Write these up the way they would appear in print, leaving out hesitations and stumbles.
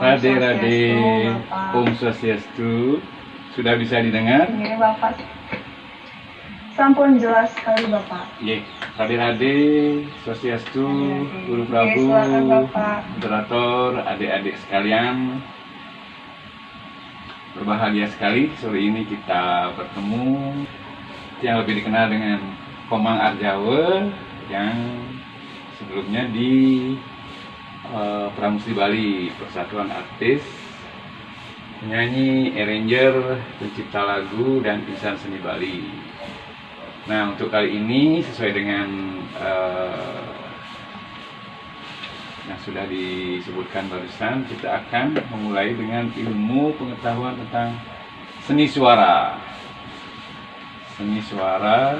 Rade Bapak. Om Swastiastu. Sudah bisa didengar? Ini Bapak. Sampun jelas sekali Bapak. Ye, Rade Swastiastu, Guru Oke, Prabu, silakan Bapak. moderator, adik-adik sekalian. Berbahagia sekali sore ini kita bertemu yang lebih dikenal dengan Komang Arjawa yang sebelumnya di Pramusti Bali, Persatuan Artis Penyanyi, Arranger, Pencipta Lagu, dan Insan Seni Bali. Nah, untuk kali ini sesuai dengan yang sudah disebutkan barusan, kita akan memulai dengan ilmu pengetahuan tentang seni suara. Seni suara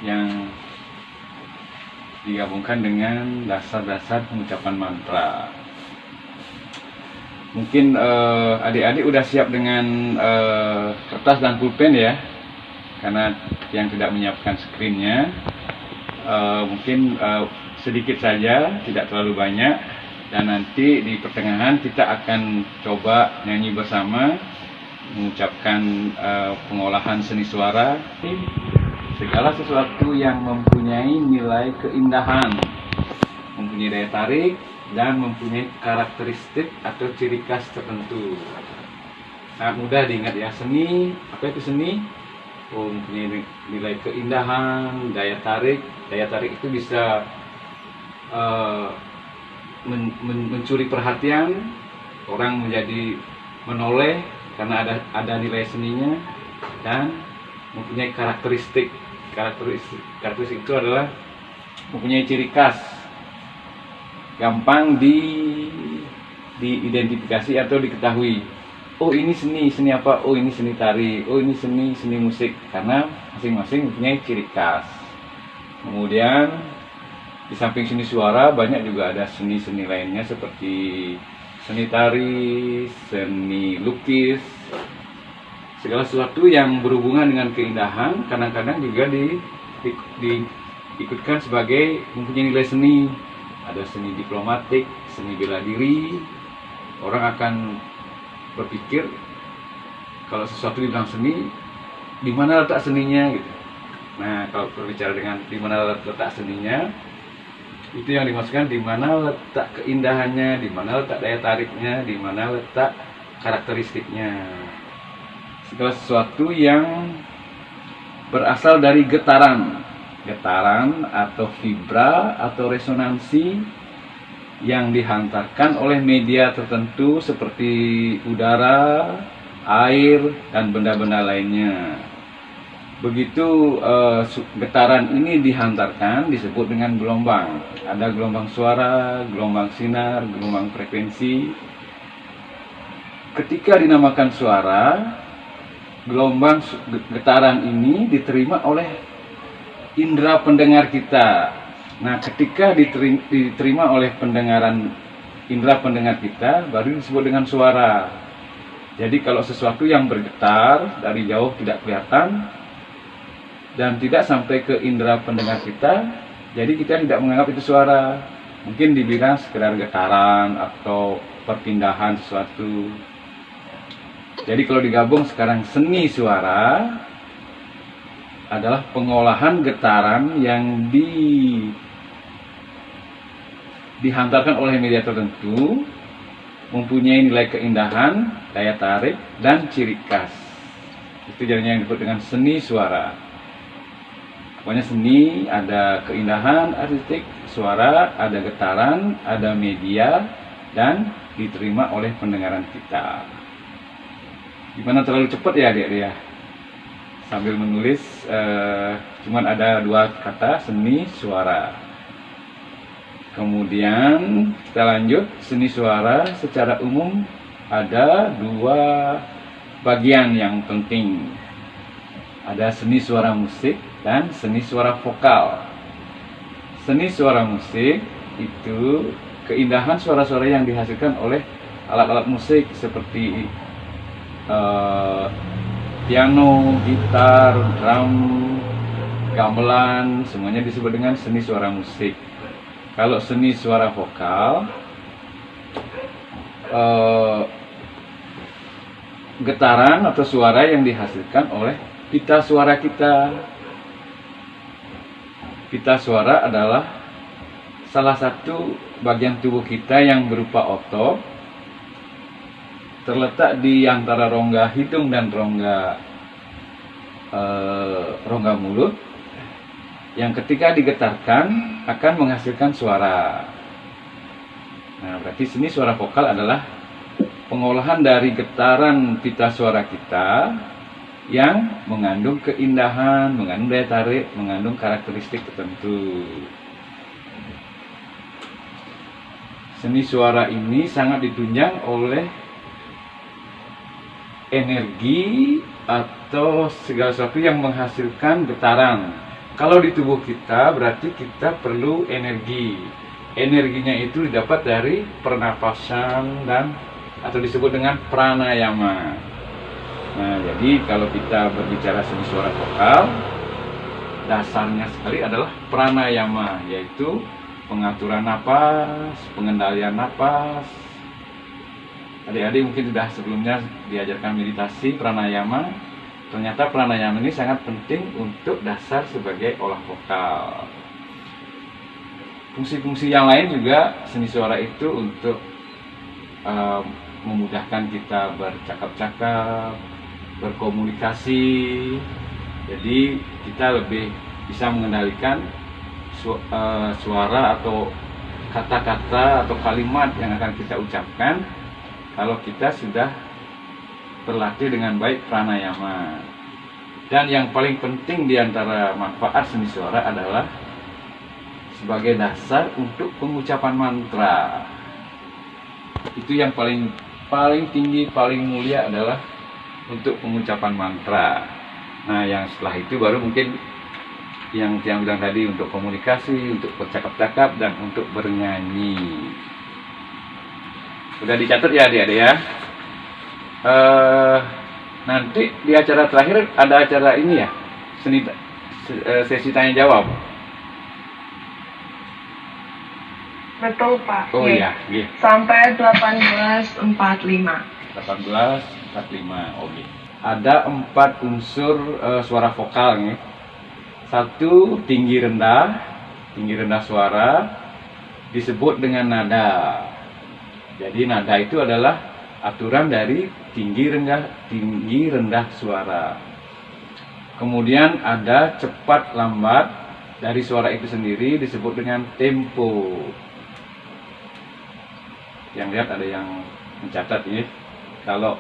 yang digabungkan dengan dasar-dasar pengucapan mantra. Mungkin adik-adik udah siap dengan kertas dan pulpen ya, karena yang tidak menyiapkan screennya. Mungkin sedikit saja, tidak terlalu banyak, dan nanti di pertengahan kita akan coba nyanyi bersama, mengucapkan pengolahan seni suara. Segala sesuatu yang mempunyai nilai keindahan, mempunyai daya tarik, dan mempunyai karakteristik atau ciri khas tertentu. Sangat mudah diingat ya, seni, apa itu seni? Oh, mempunyai nilai keindahan, daya tarik. Daya tarik itu bisa mencuri perhatian, orang menjadi menoleh karena ada nilai seninya, dan mempunyai karakteristik. Karakteristik itu adalah mempunyai ciri khas, gampang diidentifikasi atau diketahui. Oh, ini seni apa? Oh, ini seni tari. Oh, ini seni musik, karena masing-masing mempunyai ciri khas. Kemudian di samping seni suara banyak juga ada seni-seni lainnya seperti seni tari, seni lukis. Segala sesuatu yang berhubungan dengan keindahan kadang-kadang juga diikutkan sebagai mempunyai nilai seni. Ada seni diplomatik, seni bela diri. Orang akan berpikir kalau sesuatu dibilang seni, di mana letak seninya gitu. Nah, kalau berbicara dengan di mana letak seninya, itu yang dimaksudkan di mana letak keindahannya, di mana letak daya tariknya, di mana letak karakteristiknya. Segala sesuatu yang berasal dari getaran atau vibra atau resonansi yang dihantarkan oleh media tertentu seperti udara, air, dan benda-benda lainnya. Begitu getaran ini dihantarkan disebut dengan gelombang. Ada gelombang suara, gelombang sinar, gelombang frekuensi. Ketika dinamakan suara, gelombang getaran ini diterima oleh indera pendengar kita. Nah, ketika diterima oleh indera pendengar kita, baru disebut dengan suara. Jadi kalau sesuatu yang bergetar dari jauh tidak kelihatan dan tidak sampai ke indera pendengar kita, jadi kita tidak menganggap itu suara. Mungkin dibilang sekedar getaran atau perpindahan sesuatu. Jadi kalau digabung sekarang, seni suara adalah pengolahan getaran yang dihantarkan oleh media tertentu, mempunyai nilai keindahan, daya tarik, dan ciri khas. Itu jadinya yang disebut dengan seni suara. Pokoknya seni ada keindahan artistik, suara ada getaran, ada media, dan diterima oleh pendengaran kita. Gimana, terlalu cepat ya adik-adik ya? Sambil menulis, cuman ada 2 kata, seni suara. Kemudian kita lanjut, seni suara secara umum ada 2 bagian yang penting. Ada seni suara musik dan seni suara vokal. Seni suara musik itu keindahan suara-suara yang dihasilkan oleh alat-alat musik seperti piano, gitar, drum, gamelan, semuanya disebut dengan seni suara musik. Kalau seni suara vokal eh, getaran atau suara yang dihasilkan oleh pita suara kita. Pita suara adalah salah satu bagian tubuh kita yang berupa otot, terletak di antara rongga hidung dan rongga mulut, yang ketika digetarkan akan menghasilkan suara. Nah, berarti sini suara vokal adalah pengolahan dari getaran pita suara kita yang mengandung keindahan, mengandung daya tarik, mengandung karakteristik tertentu. Seni suara ini sangat ditunjang oleh energi atau segala sesuatu yang menghasilkan getaran. Kalau di tubuh kita berarti kita perlu energi. Energinya itu didapat dari pernapasan dan atau disebut dengan pranayama. Nah, jadi kalau kita berbicara seni suara vokal, dasarnya sekali adalah pranayama, yaitu pengaturan napas, pengendalian napas. Adik-adik mungkin sudah sebelumnya diajarkan meditasi pranayama. Ternyata pranayama ini sangat penting untuk dasar sebagai olah vokal. Fungsi-fungsi yang lain juga seni suara itu untuk memudahkan kita bercakap-cakap, berkomunikasi. Jadi kita lebih bisa mengendalikan suara atau kata-kata atau kalimat yang akan kita ucapkan kalau kita sudah berlatih dengan baik pranayama. Dan yang paling penting di antara manfaat seni suara adalah sebagai dasar untuk pengucapan mantra. Itu yang paling tinggi, paling mulia adalah untuk pengucapan mantra. Nah, yang setelah itu baru mungkin yang bilang tadi untuk komunikasi, untuk bercakap-cakap, dan untuk bernyanyi. Udah dicatat ya adik-adik ya. Nanti di acara terakhir ada acara ini ya, sesi tanya jawab. Betul, Pak. Oh iya, sampai 18.45. 18.45, oke. Ada 4 unsur suara vokal nih. 1, tinggi rendah suara disebut dengan nada. Jadi nada itu adalah aturan dari tinggi rendah suara. Kemudian ada cepat lambat dari suara itu sendiri disebut dengan tempo. Yang lihat ada yang mencatat ya. Kalau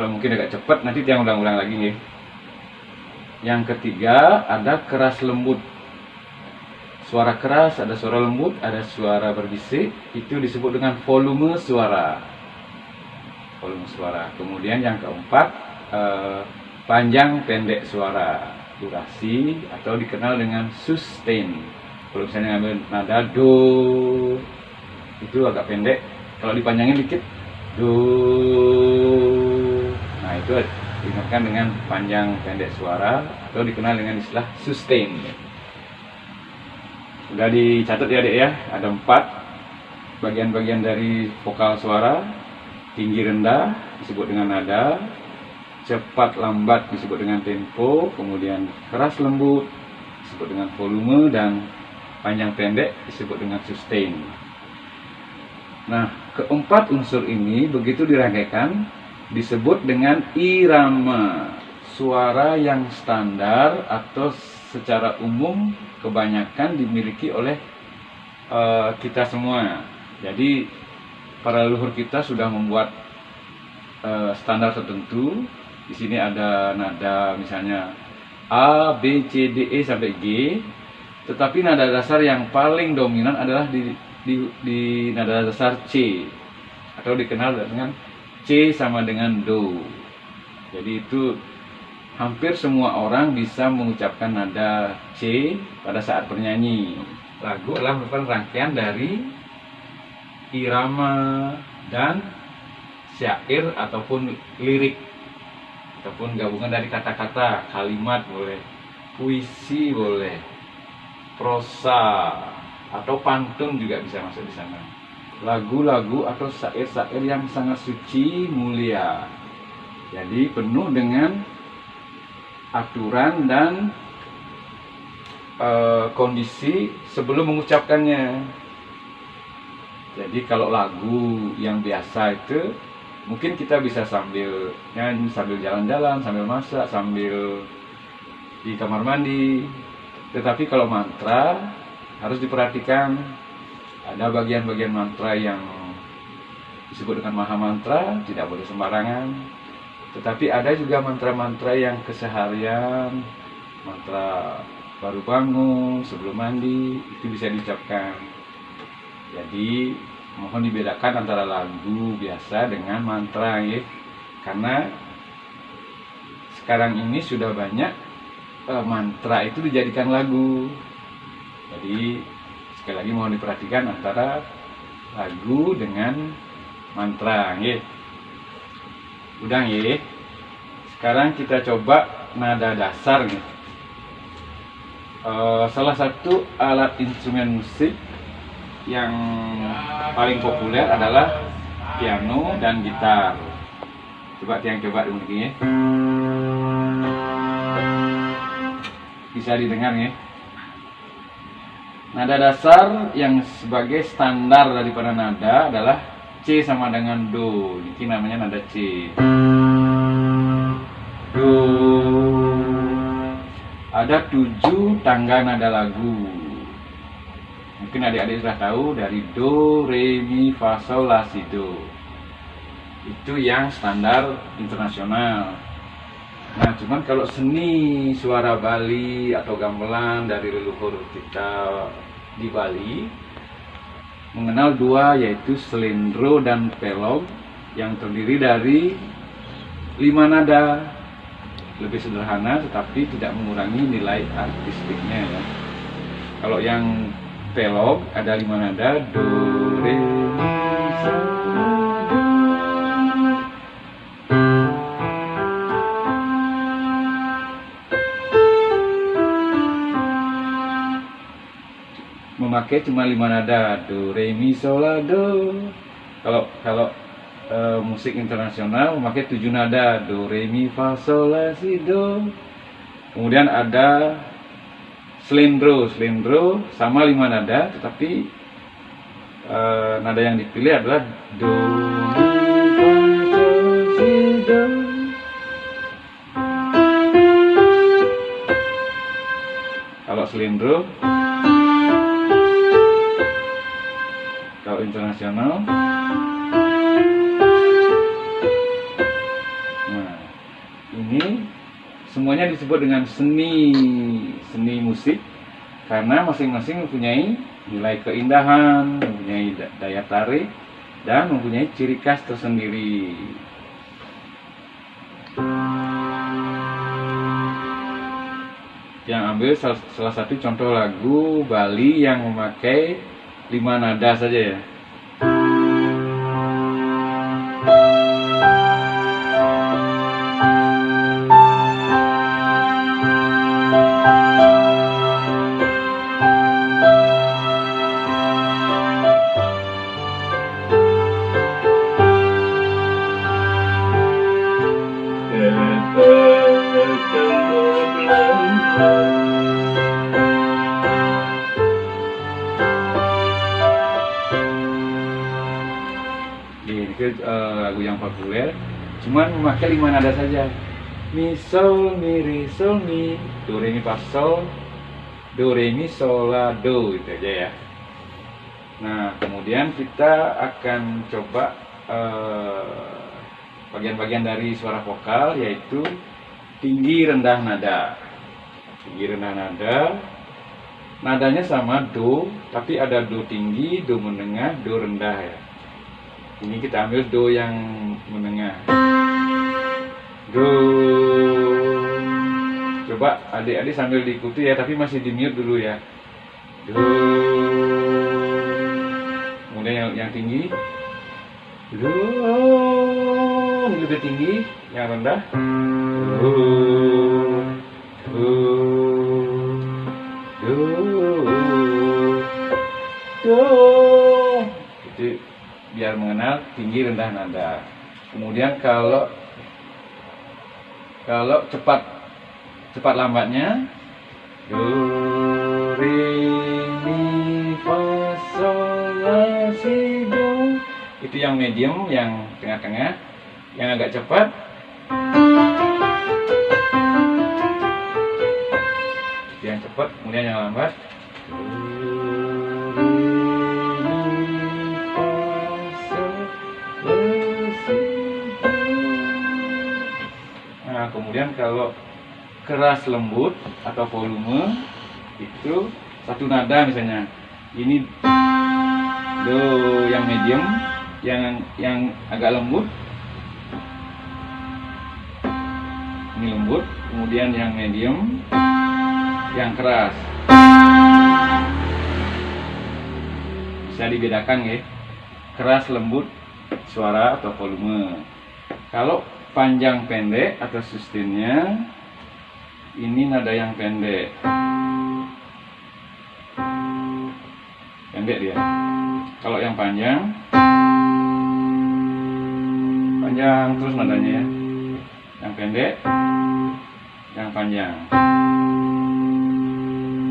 mungkin agak cepat nanti jangan ulang-ulang lagi nih. Yang ketiga ada keras lembut. Suara keras, ada suara lembut, ada suara berbisik, itu disebut dengan volume suara. Kemudian yang keempat panjang pendek suara, durasi atau dikenal dengan sustain. Kalau misalnya ngambil nada do, itu agak pendek. Kalau dipanjangin dikit, do. Nah, itu diingatkan dengan panjang pendek suara atau dikenal dengan istilah sustain. Sudah dicatat ya adik ya, ada 4 bagian-bagian dari vokal suara. Tinggi rendah disebut dengan nada, cepat lambat disebut dengan tempo, kemudian keras lembut disebut dengan volume, dan panjang pendek disebut dengan sustain. Nah, keempat unsur ini begitu dirangkaikan disebut dengan irama, suara yang standar atau secara umum kebanyakan dimiliki oleh kita semua. Jadi para leluhur kita sudah membuat standar tertentu. Di sini ada nada misalnya A, B, C, D, E sampai G. Tetapi nada dasar yang paling dominan adalah di nada dasar C, atau dikenal dengan C sama dengan Do. Jadi itu hampir semua orang bisa mengucapkan nada C pada saat bernyanyi. Lagu adalah merupakan rangkaian dari irama dan syair ataupun lirik, ataupun gabungan dari kata-kata, kalimat boleh, puisi boleh, prosa atau pantun juga bisa masuk di sana. lagu-lagu atau syair-syair yang sangat suci mulia. Jadi penuh dengan aturan dan kondisi sebelum mengucapkannya. Jadi kalau lagu yang biasa itu mungkin kita bisa sambil nyanyi, sambil jalan-jalan, sambil masak, sambil di kamar mandi. Tetapi kalau mantra harus diperhatikan, ada bagian-bagian mantra yang disebut dengan maha mantra, tidak boleh sembarangan. Tetapi ada juga mantra-mantra yang keseharian, mantra baru bangun, sebelum mandi, itu bisa diucapkan. Jadi mohon dibedakan antara lagu biasa dengan mantra ya. Karena sekarang ini sudah banyak mantra itu dijadikan lagu. Jadi sekali lagi mohon diperhatikan antara lagu dengan mantra ya. Udah ya. Sekarang kita coba nada dasar nih. Salah satu alat instrumen musik yang paling populer adalah piano dan gitar. Coba Tiang coba dulu ya. Bisa didengar ya. Nada dasar yang sebagai standar daripada nada adalah C sama dengan Do. Ini namanya nada C. Do. Ada 7 tangga nada lagu. Mungkin adik-adik sudah tahu dari Do, Re, Mi, Fa, Sol, La, Si, Do. Itu yang standar internasional. Nah, cuman kalau seni suara Bali atau gamelan dari leluhur kita di Bali mengenal 2, yaitu selendro dan pelog yang terdiri dari 5 nada. Lebih sederhana tetapi tidak mengurangi nilai artistiknya ya. Kalau yang pelog ada 5 nada, do, re, mi, sol, do. Memakai cuma 5 nada, do, re, mi, sol, la, do. Kalau musik internasional memakai 7 nada, do, re, mi, fa, sol, la, si, do. Kemudian ada selendro sama 5 nada, tetapi nada yang dipilih adalah do, mi, fa, sol, si, do. Kalau selendro, kalau internasional. Ini semuanya disebut dengan seni musik karena masing-masing mempunyai nilai keindahan, mempunyai daya tarik, dan mempunyai ciri khas tersendiri. Yang ambil salah satu contoh lagu Bali yang memakai 5 nada saja ya. Ini lagu yang populer, cuman memakai 5 nada saja. Mi, sol, mi, re, sol, mi, do, re, mi, fa, sol, do, re, mi, sol, la, do, itu aja ya. Nah, kemudian kita akan coba bagian-bagian dari suara vokal, yaitu tinggi rendah nada. Tinggi rendah nada, nadanya sama do, tapi ada do tinggi, do menengah, do rendah ya. Ini kita ambil do yang menengah. Do. Coba adik-adik sambil diikuti ya, tapi masih di mute dulu ya. Do. Kemudian yang tinggi. Do. Ini lebih tinggi, yang rendah. Do. Do. Do. Do. Itu biar mengenal tinggi rendah nada. Kemudian kalau cepat lambatnya do re mi fa sol la si do, itu yang medium, yang tengah-tengah. Yang agak cepat itu yang cepat, kemudian yang lambat do re mi fa sol la si do. Nah, kemudian kalau keras lembut atau volume itu satu nada, misalnya ini do yang medium, yang agak lembut, ini lembut, kemudian yang medium, yang keras. Bisa dibedakan ya, keras lembut suara atau volume. Kalau panjang pendek atau sustainnya, ini nada yang pendek dia. Kalau yang panjang terus nadanya ya, yang pendek, yang panjang,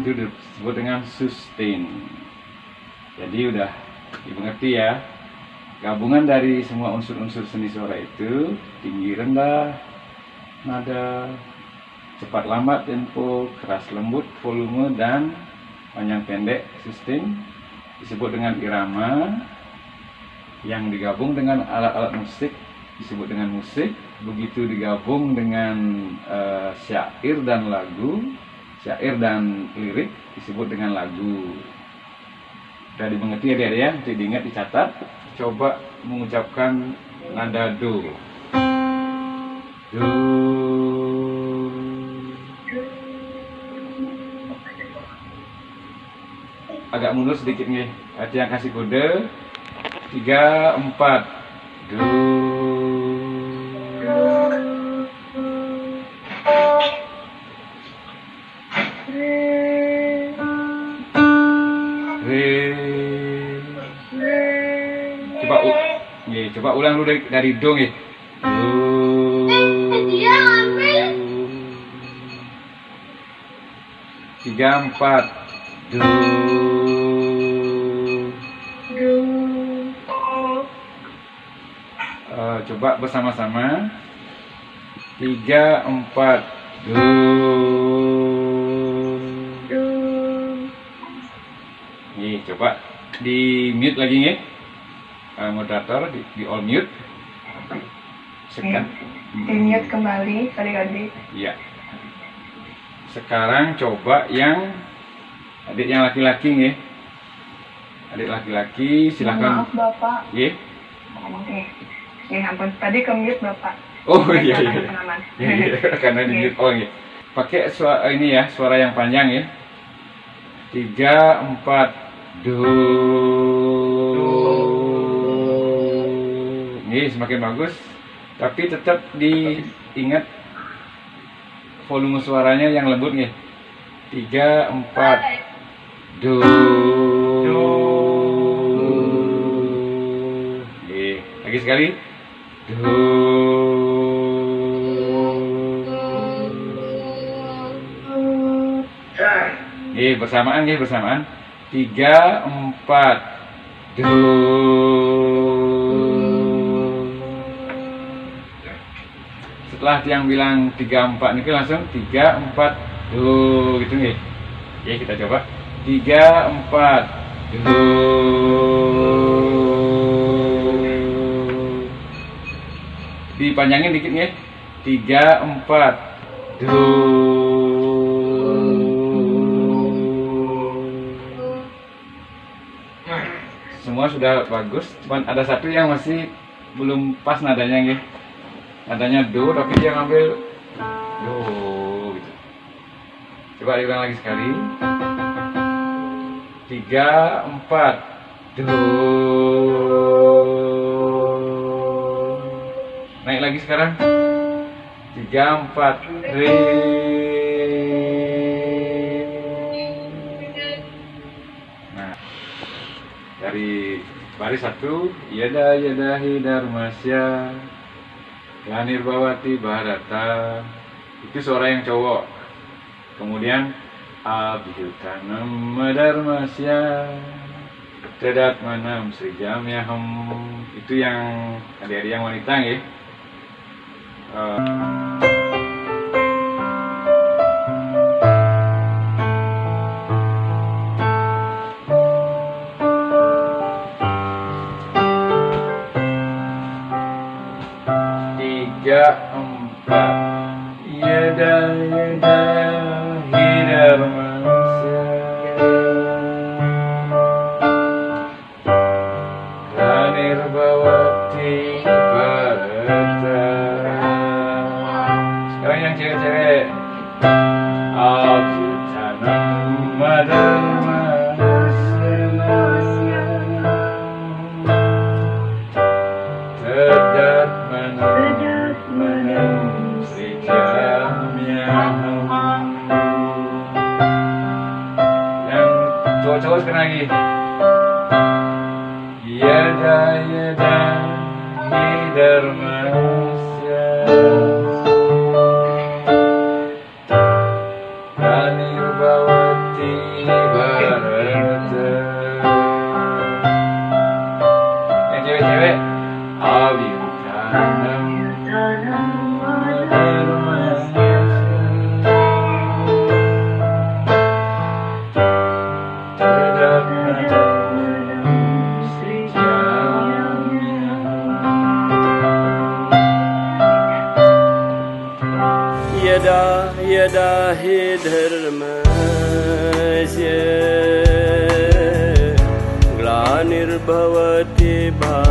itu disebut dengan sustain. Jadi udah dimengerti ya, gabungan dari semua unsur-unsur seni suara itu tinggi rendah nada, cepat lambat tempo, keras lembut volume, dan panjang pendek sustain disebut dengan irama. Yang digabung dengan alat-alat musik disebut dengan musik. Begitu digabung dengan syair dan lagu, syair dan lirik disebut dengan lagu. Sudah dimengerti ya adik-adik ya, untuk diingat, dicatat. Coba mengucapkan nada do. Do. Agak mundur sedikit nih. Hati yang kasih kode 3, 4. Do. Re. Coba ulang dulu dari do nih. Do. Dia ambil 3, 4. Do. Coba bersama-sama 3, 4. Do. Nih, coba di mute lagi nih, moderator di all mute. di mute kembali adik-adik. Iya. Sekarang coba yang adik yang laki-laki nih. Adik laki-laki silakan. Maaf Bapak. Iya. Oke. Ya ampun, tadi ke mute Bapak. Oh iya. Karena di mute. Oh iya. Pakai suara ini ya, suara yang panjang ya. 3, 4. Do. Ini semakin bagus. Tapi tetap diingat volume suaranya yang lembut nih. 3, 4. Do. Lagi sekali. Do. Bersamaan. 3, 4. Do. Setelah yang bilang 3, 4 ini langsung 3, 4. Do gitu nih. Oke, kita coba. 3, 4. Do. Dipanjangin dikit nih. 3, 4. Do. Semua sudah bagus, cuman ada satu yang masih belum pas nadanya nih. Nadanya do tapi dia ngambil do gitu. Coba diulang lagi sekali. 3, 4. Do. Naik lagi sekarang. 3, 4. Re. Nah, dari Baris satu, yada yadahi dharmasya Glanirbawati Bharata. Itu suara yang cowok. Kemudian abhyutanam dharmasya Tadatmanam srijamyaham. Itu yang adik-adik yang wanita ya. Tiga, empat. Yada yada hidarmasya Glanirbawati Bharata. Sekarang yang cewek-cewek. Abhyutanam dharmasya Tadatmanam srijamyaham. Yang cowok-cowok sekali lagi. Yada yada hidarmasya Glanirbawati Bharata. Yang cewek-cewek. Abhyutanam dharmasya Tadatmanam srijamyaham. Yada yada hi dharmasya Glanirbhavati bharata